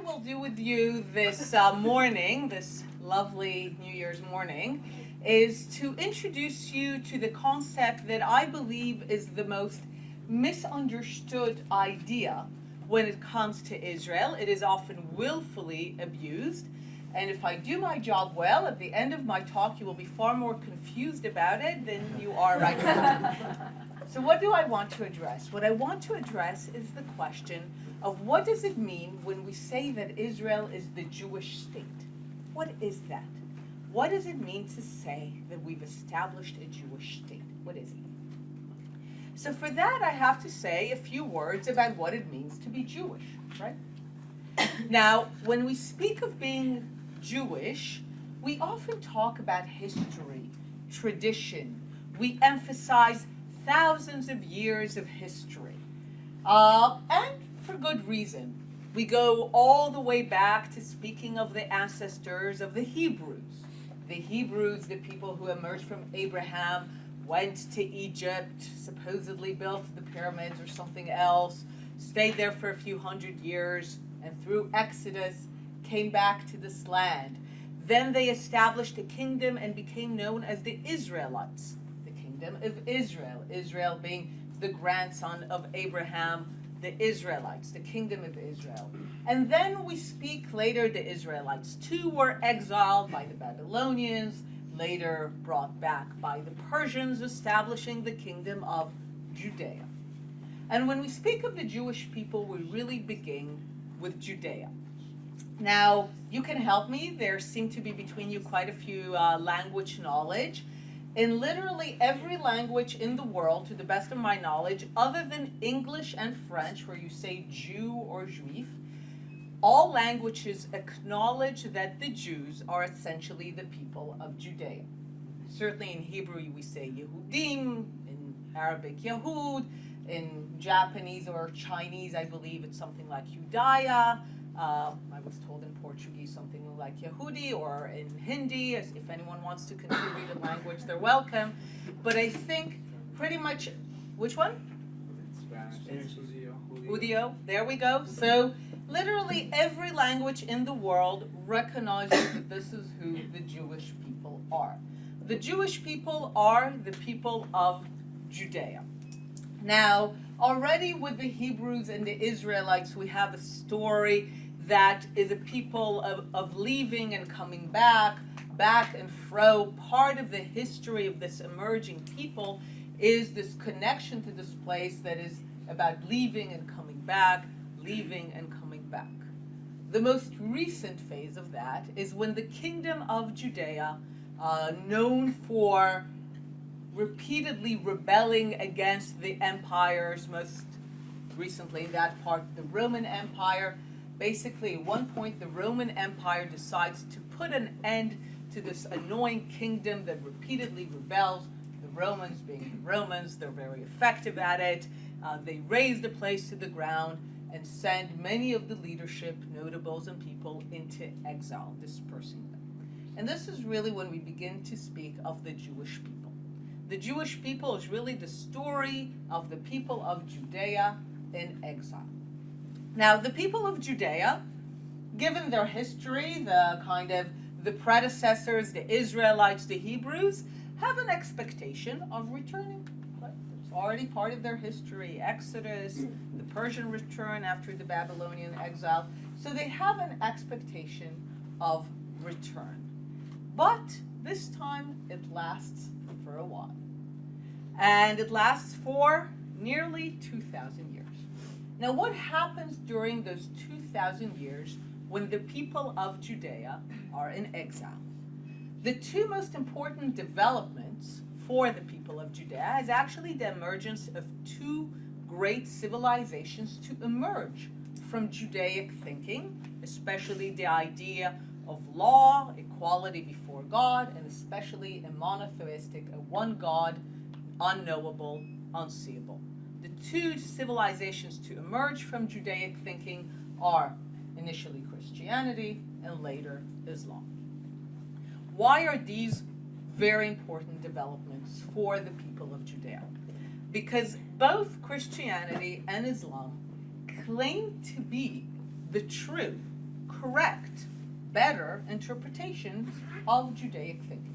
will do with you this morning, this lovely New Year's morning, is to introduce you to the concept that I believe is the most misunderstood idea when it comes to Israel. It is often willfully abused. And if I do my job well, at the end of my talk, you will be far more confused about it than you are right now. So what do I want to address? What I want to address is the question of what does it mean when we say that Israel is the Jewish state? What is that? What does it mean to say that we've established a Jewish state? What is it? So for that, I have to say a few words about what it means to be Jewish, right? Now, when we speak of being Jewish, we often talk about history, tradition. We emphasize thousands of years of history. And for good reason. We go all the way back to speaking of the ancestors of the Hebrews. The Hebrews, the people who emerged from Abraham, went to Egypt, supposedly built the pyramids or something else, stayed there for a few hundred years, and through Exodus came back to this land. Then they established a kingdom and became known as the Israelites, the kingdom of Israel. Israel being the grandson of Abraham, the Israelites, the kingdom of Israel. And then we speak later, the Israelites too were exiled by the Babylonians, later brought back by the Persians, establishing the kingdom of Judea. And when we speak of the Jewish people, we really begin with Judea. Now, you can help me. There seem to be between you quite a few language knowledge. In literally every language in the world, to the best of my knowledge, other than English and French, where you say Jew or Juif, all languages acknowledge that the Jews are essentially the people of Judea. Certainly in Hebrew we say Yehudim, in Arabic Yehud, in Japanese or Chinese I believe it's something like Judaya. I was told in Portuguese something like Yehudi, or in Hindi, as if anyone wants to contribute a language, they're welcome. But I think pretty much, which one? Spanish. Udio, there we go. So literally every language in the world recognizes that this is who the Jewish people are. The Jewish people are the people of Judea. Now, already with the Hebrews and the Israelites, we have a story that is a people of leaving and coming back and fro. Part of the history of this emerging people is this connection to this place that is about leaving and coming back, leaving and coming back. The most recent phase of that is when the kingdom of Judea, known for repeatedly rebelling against the empires, most recently that part, the Roman Empire. Basically, at one point, the Roman Empire decides to put an end to this annoying kingdom that repeatedly rebels. The Romans, being the Romans, they're very effective at it. They raze the place to the ground and send many of the leadership, notables, and people into exile, dispersing them. And this is really when we begin to speak of the Jewish people. The Jewish people is really the story of the people of Judea in exile. Now, the people of Judea, given their history, the predecessors, the Israelites, the Hebrews, have an expectation of returning. It's already part of their history. Exodus, the Persian return after the Babylonian exile. So they have an expectation of return. But this time it lasts for a while. And it lasts for nearly 2,000 years. Now, what happens during those 2,000 years when the people of Judea are in exile? The two most important developments for the people of Judea is actually the emergence of two great civilizations to emerge from Judaic thinking, especially the idea of law, equality before God, and especially a monotheistic, a one God, unknowable, unseeable. The two civilizations to emerge from Judaic thinking are initially Christianity and later Islam. Why are these very important developments for the people of Judea? Because both Christianity and Islam claim to be the true correct, better interpretations of Judaic thinking.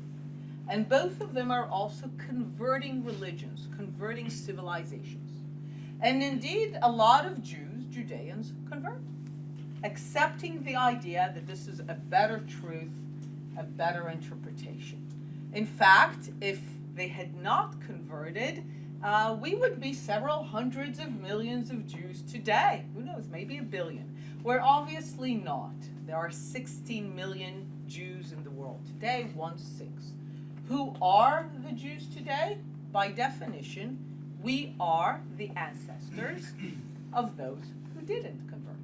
And both of them are also converting religions, converting civilizations. And indeed, a lot of Jews, Judeans, convert, accepting the idea that this is a better truth, a better interpretation. In fact, if they had not converted, we would be several hundreds of millions of Jews today. Who knows, maybe a billion. We're obviously not. There are 16 million Jews in the world today, 1/6. Who are the Jews today? By definition, we are the ancestors of those who didn't convert,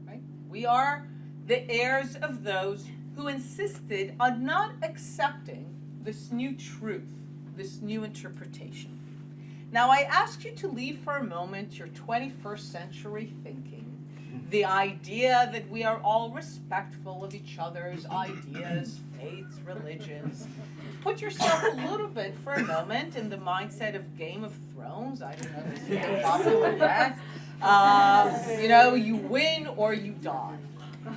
right? We are the heirs of those who insisted on not accepting this new truth, this new interpretation. Now, I ask you to leave for a moment your 21st century thinking, the idea that we are all respectful of each other's ideas, faiths, religions. Put yourself a little bit for a moment in the mindset of Game of Thrones. I don't know if it's popular yet. You win or you die.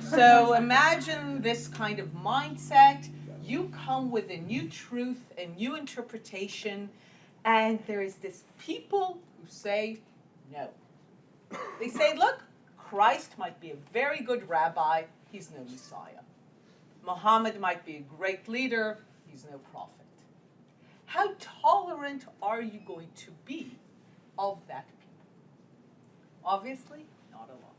So imagine this kind of mindset. You come with a new truth, a new interpretation, and there is this people who say no. They say, look, Christ might be a very good rabbi, he's no Messiah. Muhammad might be a great leader, he's no prophet. How tolerant are you going to be of that people? Obviously, not a lot.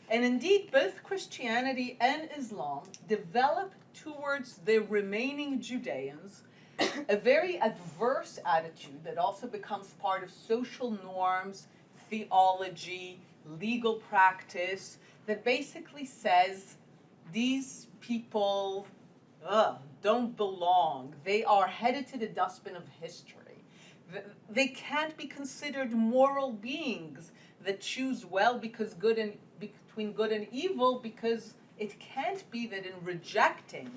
And indeed, both Christianity and Islam develop towards the remaining Judeans a very adverse attitude that also becomes part of social norms, theology, legal practice, that basically says these people don't belong. They are headed to the dustbin of history. They can't be considered moral beings that choose well between good and evil, because it can't be that in rejecting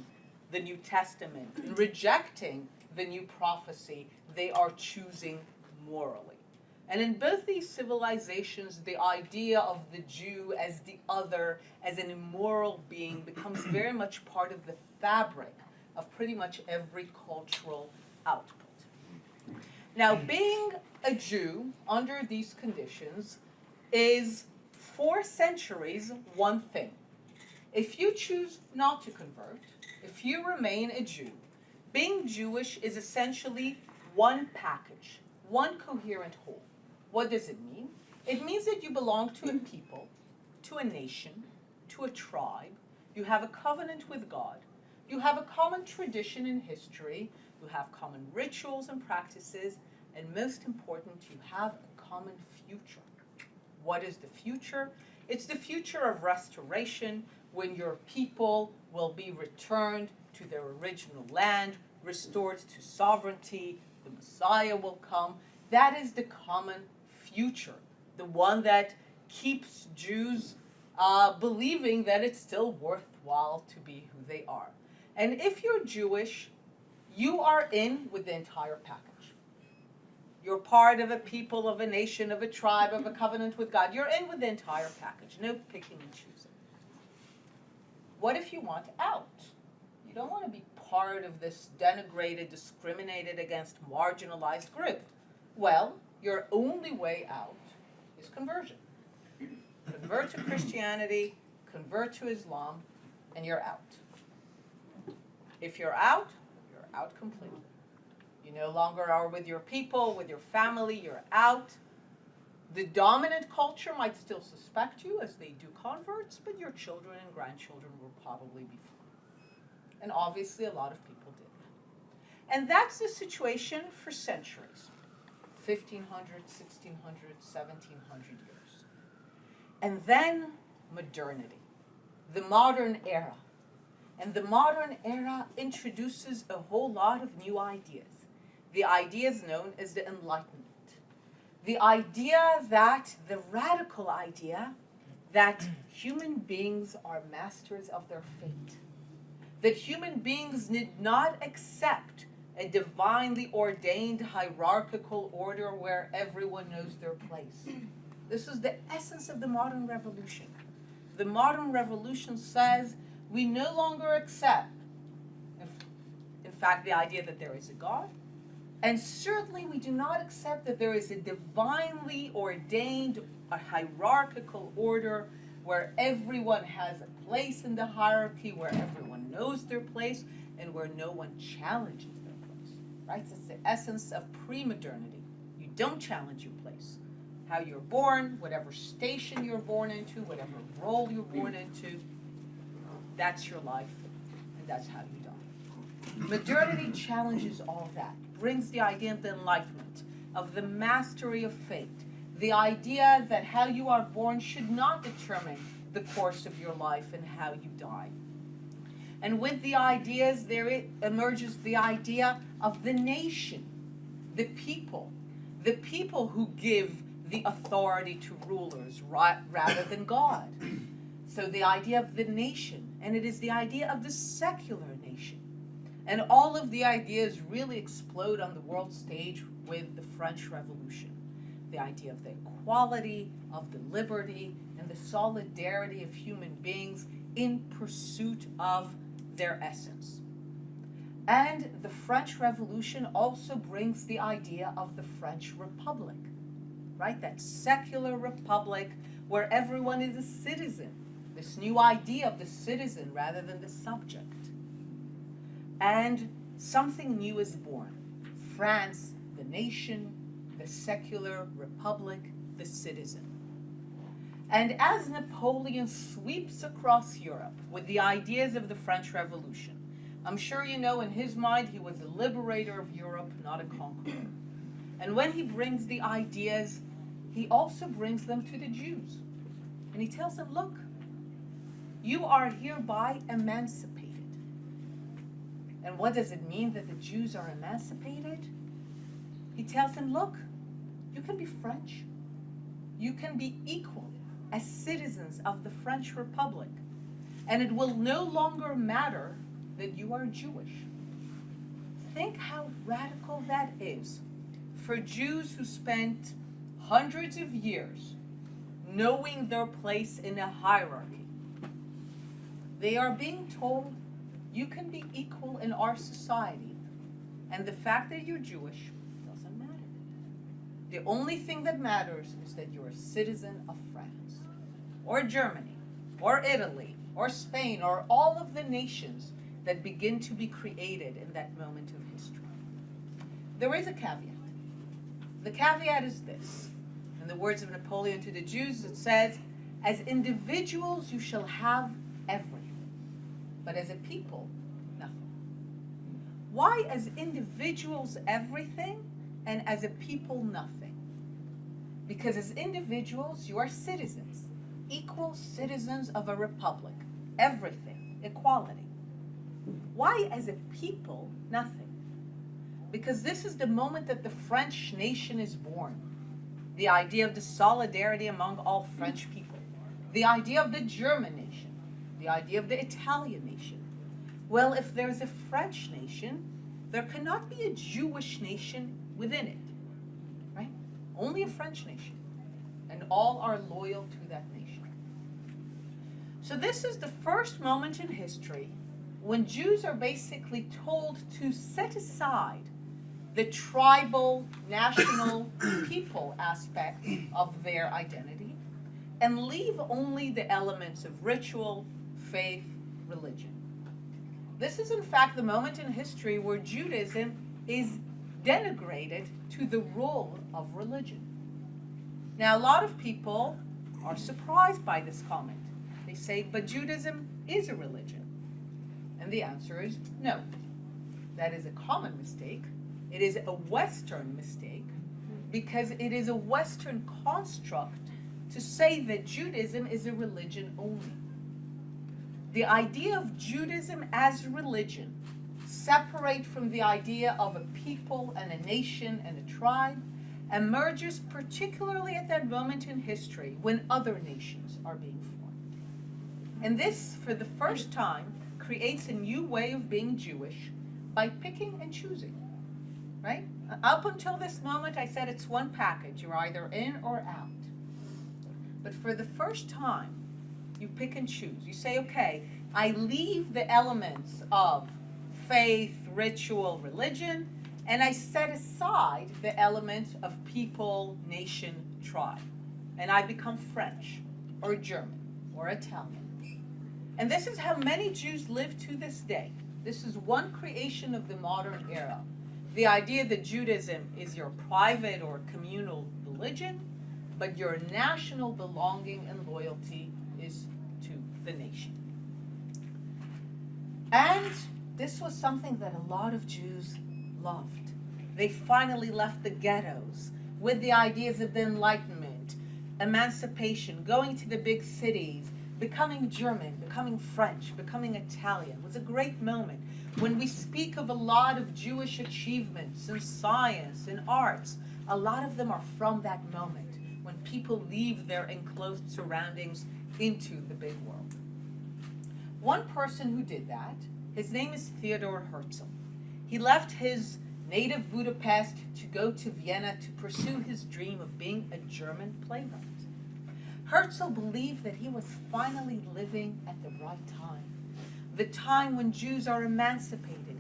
the New Testament, in rejecting the new prophecy, they are choosing morally. And in both these civilizations, the idea of the Jew as the other, as an immoral being, becomes very much part of the fabric of pretty much every cultural output. Now, being a Jew under these conditions is, for centuries, one thing. If you choose not to convert, if you remain a Jew, being Jewish is essentially one package, one coherent whole. What does it mean? It means that you belong to a people, to a nation, to a tribe. You have a covenant with God. You have a common tradition in history. You have common rituals and practices. And most important, you have a common future. What is the future? It's the future of restoration, when your people will be returned to their original land, restored to sovereignty, the Messiah will come. That is the common future, the one that keeps Jews believing that it's still worthwhile to be who they are. And if you're Jewish, you are in with the entire package. You're part of a people, of a nation, of a tribe, of a covenant with God. You're in with the entire package, no picking and choosing. What if you want out? You don't want to be part of this denigrated, discriminated against, marginalized group. Well, your only way out is conversion. Convert to Christianity, convert to Islam, and you're out. If you're out completely. You no longer are with your people, with your family, you're out. The dominant culture might still suspect you, as they do converts, but your children and grandchildren will probably be fine. And obviously a lot of people did. And that's the situation for centuries. 1500, 1600, 1700 years. And then modernity, the modern era. And the modern era introduces a whole lot of new ideas. The ideas known as the Enlightenment. The radical idea that human beings are masters of their fate. That human beings need not accept a divinely ordained hierarchical order where everyone knows their place. This is the essence of the modern revolution. The modern revolution says we no longer accept, in fact, the idea that there is a God. And certainly we do not accept that there is a divinely ordained, a hierarchical order where everyone has a place in the hierarchy, where everyone knows their place, and where no one challenges their place. Right? It's the essence of pre-modernity. You don't challenge your place. How you're born, whatever station you're born into, whatever role you're born into, that's your life, and that's how you die. Modernity challenges all that, brings the idea of the Enlightenment, of the mastery of fate, the idea that how you are born should not determine the course of your life and how you die. And with the ideas, there emerges the idea of the nation, the people who give the authority to rulers rather than God. So the idea of the nation, and it is the idea of the secular nation. And all of the ideas really explode on the world stage with the French Revolution. The idea of the equality, of the liberty, and the solidarity of human beings in pursuit of their essence. And the French Revolution also brings the idea of the French Republic, right? That secular republic where everyone is a citizen. This new idea of the citizen rather than the subject. And something new is born. France, the nation, the secular republic, the citizen. And as Napoleon sweeps across Europe with the ideas of the French Revolution, I'm sure you know in his mind he was a liberator of Europe, not a conqueror. And when he brings the ideas, he also brings them to the Jews. And he tells them, look, you are hereby emancipated. And what does it mean that the Jews are emancipated? He tells them, look, you can be French. You can be equal as citizens of the French Republic. And it will no longer matter that you are Jewish. Think how radical that is for Jews who spent hundreds of years knowing their place in a hierarchy. They are being told, you can be equal in our society, and the fact that you're Jewish doesn't matter. The only thing that matters is that you're a citizen of France, or Germany, or Italy, or Spain, or all of the nations that begin to be created in that moment of history. There is a caveat. The caveat is this. In the words of Napoleon to the Jews, it says, as individuals you shall have everything, but as a people, nothing. Why as individuals everything, and as a people nothing? Because as individuals you are citizens, equal citizens of a republic, everything, equality. Why as a people nothing? Because this is the moment that the French nation is born. The idea of the solidarity among all French people. The idea of the German nation. The idea of the Italian nation. Well, if there's a French nation, there cannot be a Jewish nation within it, right? Only a French nation. And all are loyal to that nation. So this is the first moment in history when Jews are basically told to set aside the tribal, national, people aspect of their identity and leave only the elements of ritual, faith, religion. This is in fact the moment in history where Judaism is denigrated to the role of religion. Now a lot of people are surprised by this comment. They say, but Judaism is a religion. And the answer is no. That is a common mistake. It is a Western mistake because it is a Western construct to say that Judaism is a religion only. The idea of Judaism as religion, separate from the idea of a people and a nation and a tribe, emerges particularly at that moment in history when other nations are being formed. And this, for the first time, creates a new way of being Jewish by picking and choosing. Right? Up until this moment, I said it's one package. You're either in or out. But for the first time, You pick and choose. You say, okay, I leave the elements of faith, ritual, religion, and I set aside the elements of people, nation, tribe. And I become French, or German, or Italian. And this is how many Jews live to this day. This is one creation of the modern era. The idea that Judaism is your private or communal religion, but your national belonging and loyalty is to the nation. And this was something that a lot of Jews loved. They finally left the ghettos with the ideas of the Enlightenment, emancipation, going to the big cities, becoming German, becoming French, becoming Italian. It was a great moment. When we speak of a lot of Jewish achievements in science and arts, a lot of them are from that moment, when people leave their enclosed surroundings into the big world. One person who did that, his name is Theodor Herzl. He left his native Budapest to go to Vienna to pursue his dream of being a German playwright. Herzl believed that he was finally living at the right time, the time when Jews are emancipated,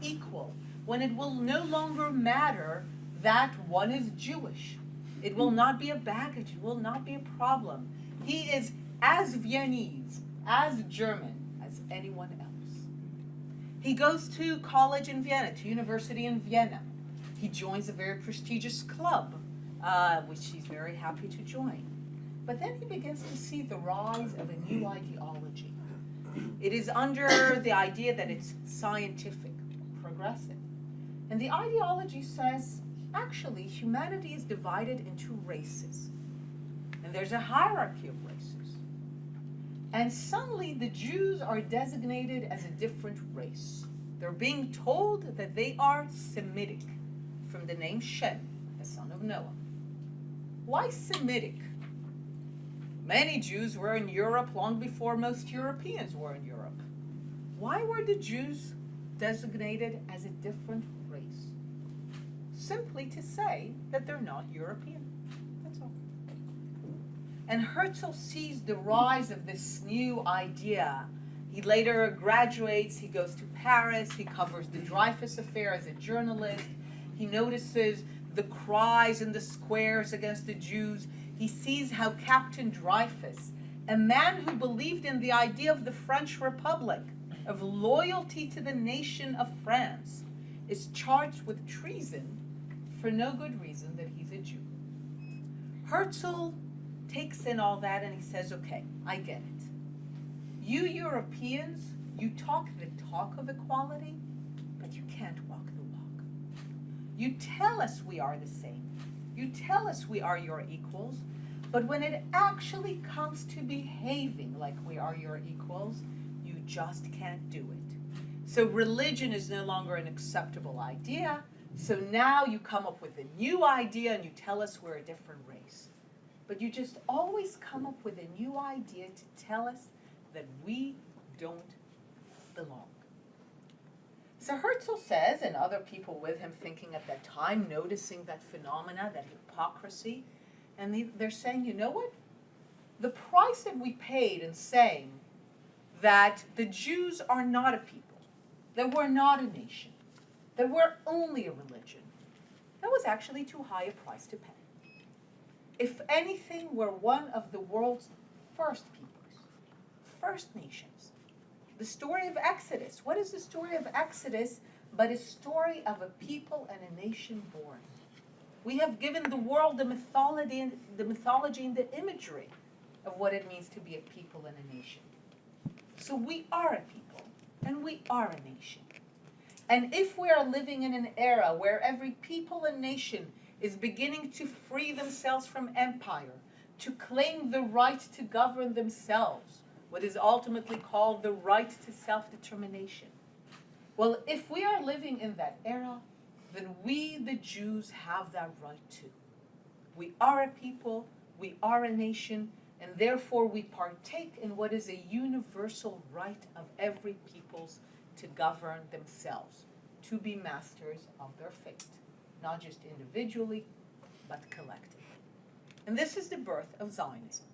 equal, when it will no longer matter that one is Jewish. It will not be a baggage, it will not be a problem. He is as Viennese, as German as anyone else. He goes to college in Vienna, to university in Vienna. He joins a very prestigious club, which he's very happy to join. But then he begins to see the rise of a new ideology. It is under the idea that it's scientific, progressive. And the ideology says, actually, humanity is divided into races. And there's a hierarchy of races. And suddenly the Jews are designated as a different race. They're being told that they are Semitic, from the name Shem, the son of Noah. Why Semitic? Many Jews were in Europe long before most Europeans were in Europe. Why were the Jews designated as a different race? Simply to say that they're not European. That's all. And Herzl sees the rise of this new idea. He later graduates, he goes to Paris, he covers the Dreyfus affair as a journalist. He notices the cries in the squares against the Jews. He sees how Captain Dreyfus, a man who believed in the idea of the French Republic, of loyalty to the nation of France, is charged with treason for no good reason that he's a Jew. Herzl takes in all that and he says, okay, I get it. You Europeans, you talk the talk of equality, but you can't walk the walk. You tell us we are the same. You tell us we are your equals, but when it actually comes to behaving like we are your equals, you just can't do it. So religion is no longer an acceptable idea, so now you come up with a new idea and you tell us we're a different race. But you just always come up with a new idea to tell us that we don't belong. So Herzl says, and other people with him thinking at that time, noticing that phenomena, that hypocrisy, and they're saying, you know what? The price that we paid in saying that the Jews are not a people, that we're not a nation, that we're only a religion, that was actually too high a price to pay. If anything, we're one of the world's first peoples, first nations. The story of Exodus. What is the story of Exodus but a story of a people and a nation born? We have given the world the mythology and the imagery of what it means to be a people and a nation. So we are a people and we are a nation. And if we are living in an era where every people and nation is beginning to free themselves from empire, to claim the right to govern themselves, what is ultimately called the right to self-determination. Well, if we are living in that era, then we, the Jews, have that right too. We are a people, we are a nation, and therefore we partake in what is a universal right of every peoples to govern themselves, to be masters of their fate, not just individually, but collectively. And this is the birth of Zionism.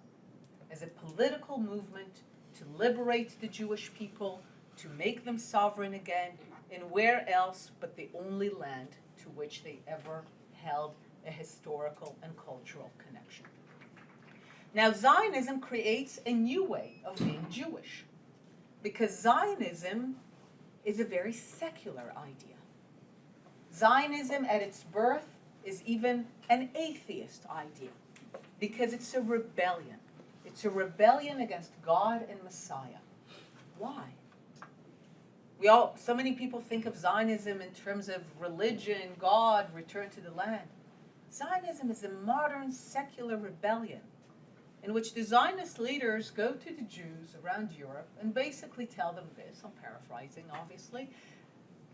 as a political movement to liberate the Jewish people, to make them sovereign again, in where else but the only land to which they ever held a historical and cultural connection. Now, Zionism creates a new way of being Jewish, because Zionism is a very secular idea. Zionism at its birth is even an atheist idea, because it's a rebellion. It's a rebellion against God and Messiah. Why? So many people think of Zionism in terms of religion, God, return to the land. Zionism is a modern secular rebellion in which the Zionist leaders go to the Jews around Europe and basically tell them this, I'm paraphrasing obviously,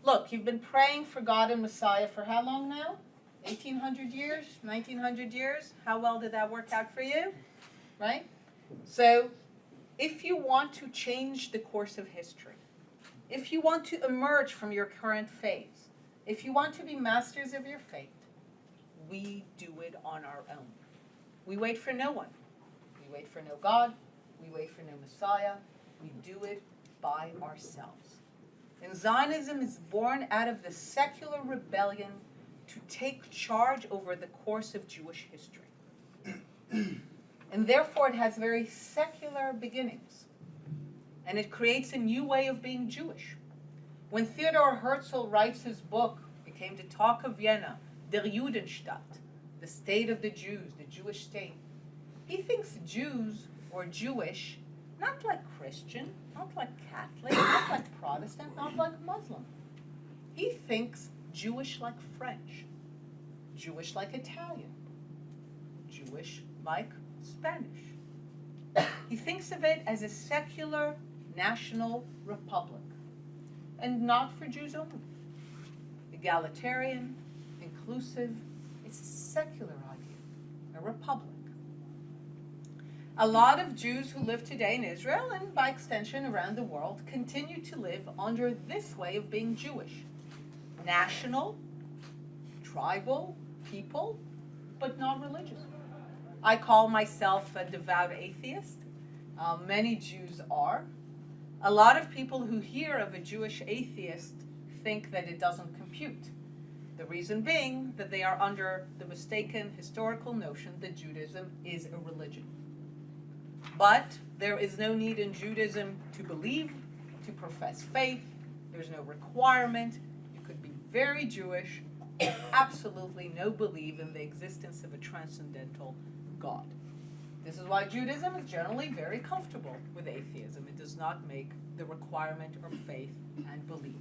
look, you've been praying for God and Messiah for how long now? 1800 years? 1900 years? How well did that work out for you? Right? So, if you want to change the course of history, if you want to emerge from your current phase, if you want to be masters of your fate, we do it on our own. We wait for no one. We wait for no God. We wait for no Messiah. We do it by ourselves. And Zionism is born out of the secular rebellion to take charge over the course of Jewish history. And therefore it has very secular beginnings. And it creates a new way of being Jewish. When Theodor Herzl writes his book, it came to Talk of Vienna, Der Judenstaat, the state of the Jews, the Jewish state, he thinks Jews or Jewish not like Christian, not like Catholic, not like Protestant, not like Muslim. He thinks Jewish like French, Jewish like Italian, Jewish like Spanish. He thinks of it as a secular national republic, and not for Jews only. Egalitarian, inclusive, it's a secular idea, a republic. A lot of Jews who live today in Israel, and by extension around the world, continue to live under this way of being Jewish. National, tribal people, but not religious. I call myself a devout atheist. Many Jews are. A lot of people who hear of a Jewish atheist think that it doesn't compute. The reason being that they are under the mistaken historical notion that Judaism is a religion. But there is no need in Judaism to believe, to profess faith. There's no requirement. You could be very Jewish with absolutely no belief in the existence of a transcendental God. This is why Judaism is generally very comfortable with atheism. It does not make the requirement of faith and belief.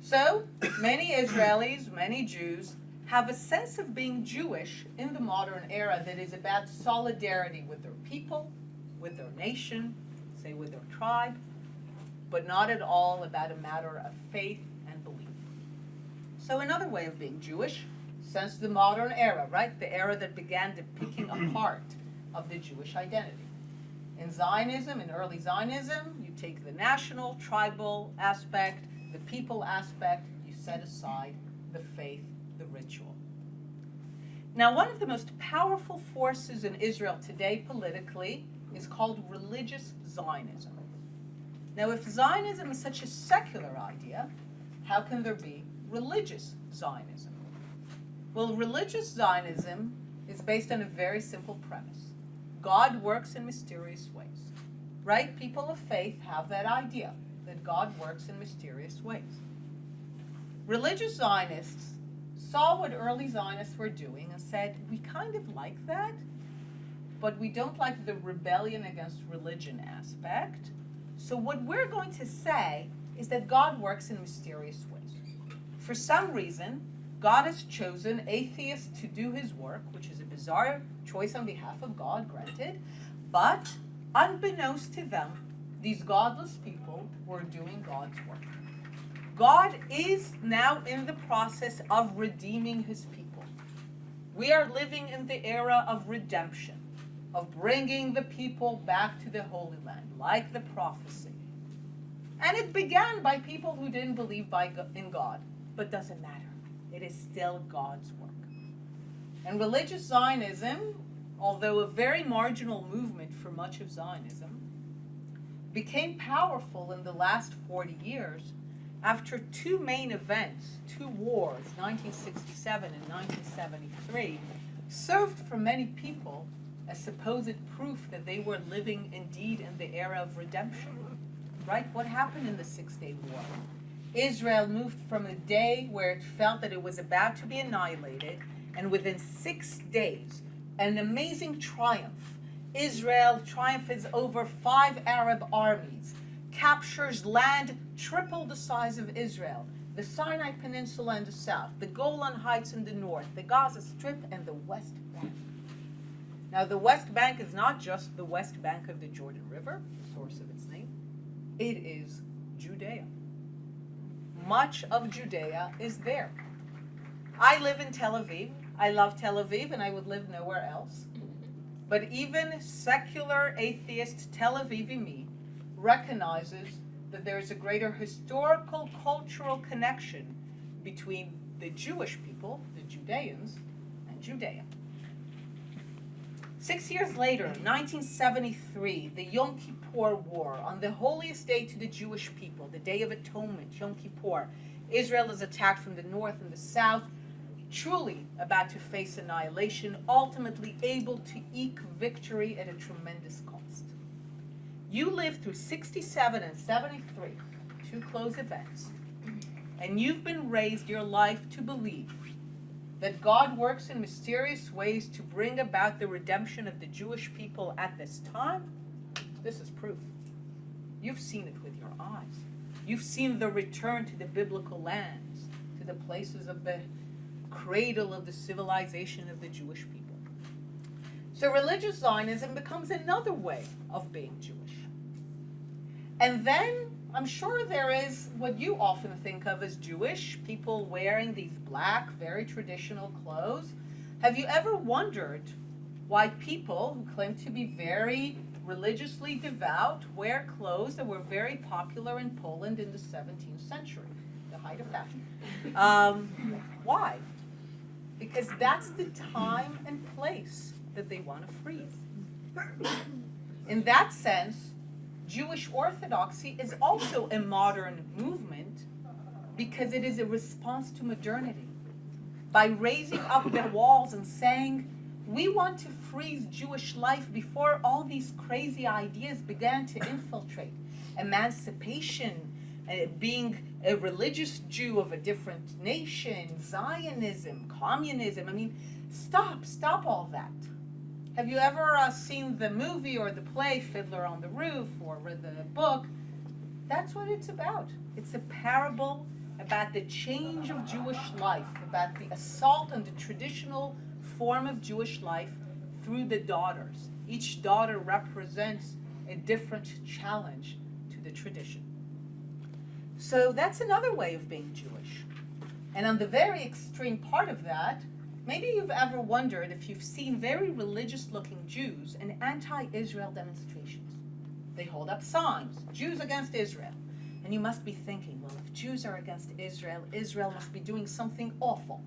So, many Israelis, many Jews, have a sense of being Jewish in the modern era that is about solidarity with their people, with their nation, say with their tribe, but not at all about a matter of faith and belief. So another way of being Jewish, since the modern era, right? The era that began the picking apart of the Jewish identity. In Zionism, in early Zionism, you take the national, tribal aspect, the people aspect, you set aside the faith, the ritual. Now, one of the most powerful forces in Israel today politically is called religious Zionism. Now, if Zionism is such a secular idea, how can there be religious Zionism? Well, religious Zionism is based on a very simple premise. God works in mysterious ways. Right? People of faith have that idea, that God works in mysterious ways. Religious Zionists saw what early Zionists were doing and said, we kind of like that, but we don't like the rebellion against religion aspect. So what we're going to say is that God works in mysterious ways. For some reason, God has chosen atheists to do his work, which is a bizarre choice on behalf of God, granted, but unbeknownst to them, these godless people were doing God's work. God is now in the process of redeeming his people. We are living in the era of redemption, of bringing the people back to the Holy Land, like the prophecy. And it began by people who didn't believe in God, but doesn't matter. It is still God's work. And religious Zionism although a very marginal movement for much of Zionism, became powerful in the last 40 years after two main events, two wars, 1967 and 1973, served for many people as supposed proof that they were living indeed in the era of redemption. Right? What happened in the Six-Day War? Israel moved from a day where it felt that it was about to be annihilated, and within 6 days, an amazing triumph. Israel triumphs over 5 Arab armies, captures land triple the size of Israel, the Sinai Peninsula in the south, the Golan Heights in the north, the Gaza Strip, and the West Bank. Now, the West Bank is not just the West Bank of the Jordan River, the source of its name. It is Judea. Much of Judea is there. I live in Tel Aviv. I love Tel Aviv, and I would live nowhere else. But even secular atheist Tel Avivi me recognizes that there is a greater historical, cultural connection between the Jewish people, the Judeans, and Judea. 6 years later, 1973, the Yom Kippur War, on the holiest day to the Jewish people, the Day of Atonement, Yom Kippur, Israel is attacked from the north and the south, truly about to face annihilation, ultimately able to eke victory at a tremendous cost. You lived through 67 and 73, two close events, and you've been raised your life to believe that God works in mysterious ways to bring about the redemption of the Jewish people at this time. This is proof. You've seen it with your eyes. You've seen the return to the biblical lands, to the places of the cradle of the civilization of the Jewish people. So religious Zionism becomes another way of being Jewish. And then I'm sure there is what you often think of as Jewish, people wearing these black, very traditional clothes. Have you ever wondered why people who claim to be very religiously devout wear clothes that were very popular in Poland in the 17th century, the height of fashion? Why? Because that's the time and place that they want to freeze. In that sense, Jewish Orthodoxy is also a modern movement because it is a response to modernity. By raising up their walls and saying, we want to freeze Jewish life before all these crazy ideas began to infiltrate. Emancipation, being a religious Jew of a different nation, Zionism, communism. I mean, stop all that. Have you ever seen the movie or the play Fiddler on the Roof or read the book? That's what it's about. It's a parable about the change of Jewish life, about the assault on the traditional form of Jewish life through the daughters. Each daughter represents a different challenge to the tradition. So that's another way of being Jewish. And on the very extreme part of that, maybe you've ever wondered if you've seen very religious-looking Jews in anti-Israel demonstrations. They hold up signs, Jews against Israel. And you must be thinking, well, if Jews are against Israel, Israel must be doing something awful.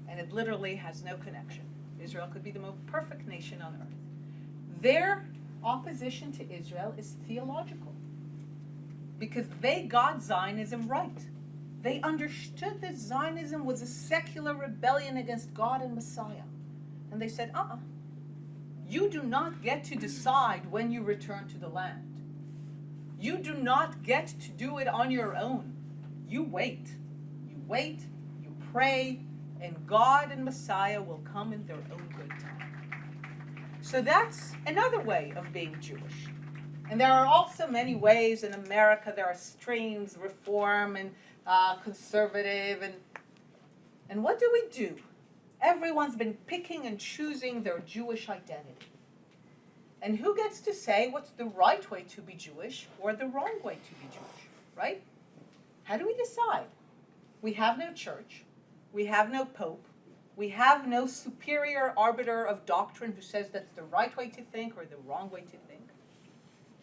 And it literally has no connection. Israel could be the most perfect nation on earth. Their opposition to Israel is theological, because they got Zionism right. They understood that Zionism was a secular rebellion against God and Messiah. And they said, you do not get to decide when you return to the land. You do not get to do it on your own. You wait. You wait, you pray, and God and Messiah will come in their own good time. So that's another way of being Jewish. And there are also many ways. In America, there are streams, reform and conservative. And what do? Everyone's been picking and choosing their Jewish identity. And who gets to say what's the right way to be Jewish or the wrong way to be Jewish, right? How do we decide? We have no church. We have no pope. We have no superior arbiter of doctrine who says that's the right way to think or the wrong way to think.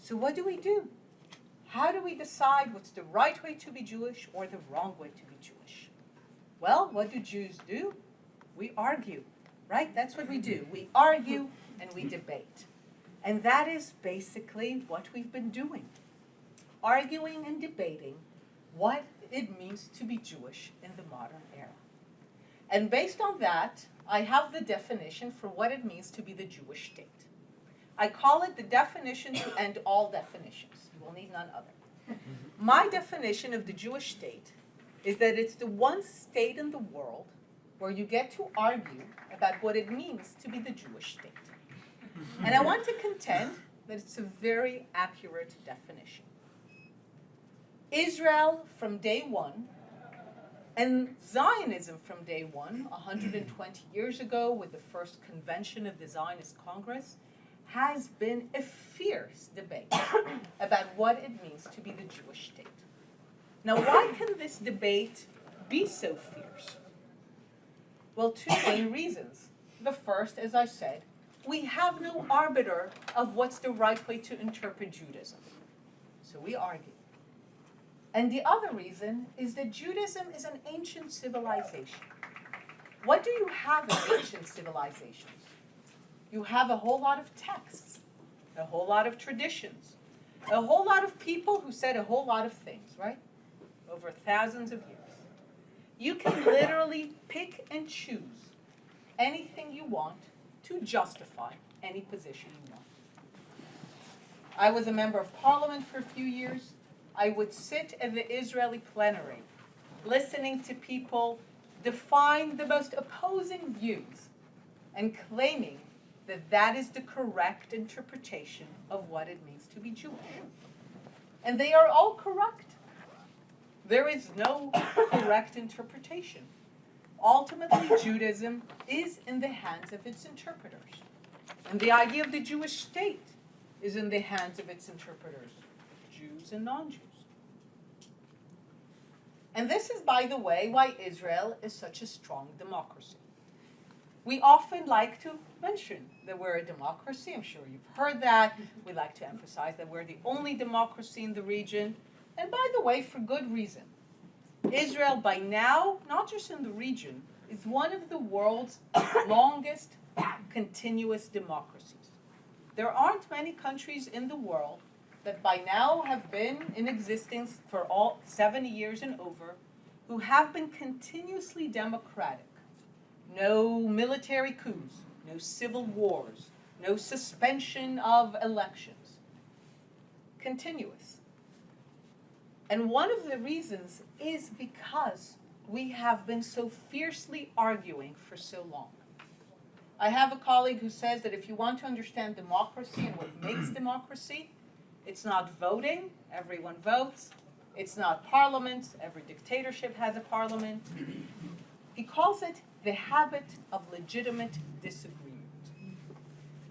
So what do? How do we decide what's the right way to be Jewish or the wrong way to be Jewish? Well, what do Jews do? We argue, right? That's what we do. We argue and we debate. And that is basically what we've been doing. Arguing and debating what it means to be Jewish in the modern era. And based on that, I have the definition for what it means to be the Jewish state. I call it the definition to end all definitions. You will need none other. My definition of the Jewish state is that it's the one state in the world where you get to argue about what it means to be the Jewish state. And I want to contend that it's a very accurate definition. Israel from day one, and Zionism from day one, 120 years ago with the first convention of the Zionist Congress, has been a fierce debate about what it means to be the Jewish state. Now, why can this debate be so fierce? Well, two main reasons. The first, as I said, we have no arbiter of what's the right way to interpret Judaism. So we argue. And the other reason is that Judaism is an ancient civilization. What do you have in ancient civilizations? You have a whole lot of texts, a whole lot of traditions, a whole lot of people who said a whole lot of things, right? Over thousands of years. You can literally pick and choose anything you want to justify any position you want. I was a member of parliament for a few years. I would sit in the Israeli plenary, listening to people define the most opposing views and claiming that that is the correct interpretation of what it means to be Jewish. And they are all correct. There is no correct interpretation. Ultimately, Judaism is in the hands of its interpreters. And the idea of the Jewish state is in the hands of its interpreters, Jews and non-Jews. And this is, by the way, why Israel is such a strong democracy. We often like to mention that we're a democracy. I'm sure you've heard that. We like to emphasize that we're the only democracy in the region. And by the way, for good reason. Israel, by now, not just in the region, is one of the world's longest continuous democracies. There aren't many countries in the world that by now have been in existence for all 70 years and over, who have been continuously democratic. No military coups, no civil wars, no suspension of elections. Continuous. And one of the reasons is because we have been so fiercely arguing for so long. I have a colleague who says that if you want to understand democracy and what makes democracy, it's not voting, everyone votes. It's not parliament, every dictatorship has a parliament. He calls it the habit of legitimate disagreement.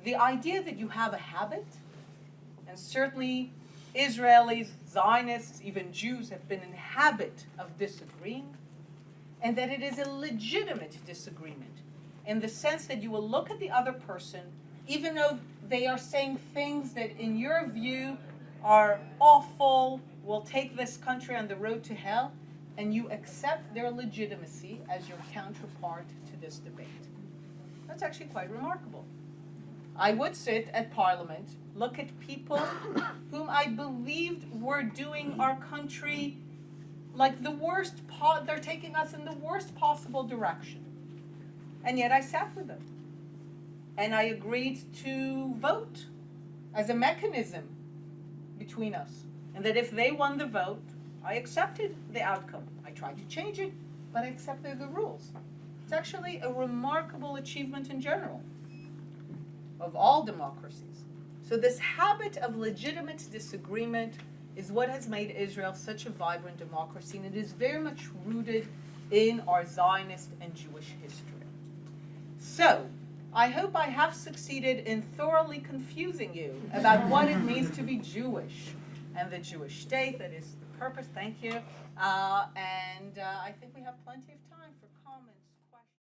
The idea that you have a habit, and certainly Israelis, Zionists, even Jews have been in the habit of disagreeing, and that it is a legitimate disagreement in the sense that you will look at the other person, even though they are saying things that in your view are awful, will take this country on the road to hell, and you accept their legitimacy as your counterpart to this debate. That's actually quite remarkable. I would sit at Parliament, look at people whom I believed were doing our country like the worst, they're taking us in the worst possible direction. And yet I sat with them. And I agreed to vote as a mechanism between us. And that if they won the vote, I accepted the outcome. I tried to change it, but I accepted the rules. It's actually a remarkable achievement in general of all democracies. So this habit of legitimate disagreement is what has made Israel such a vibrant democracy, and it is very much rooted in our Zionist and Jewish history. So, I hope I have succeeded in thoroughly confusing you about what it means to be Jewish and the Jewish state. That is the purpose. Thank you. And I think we have plenty of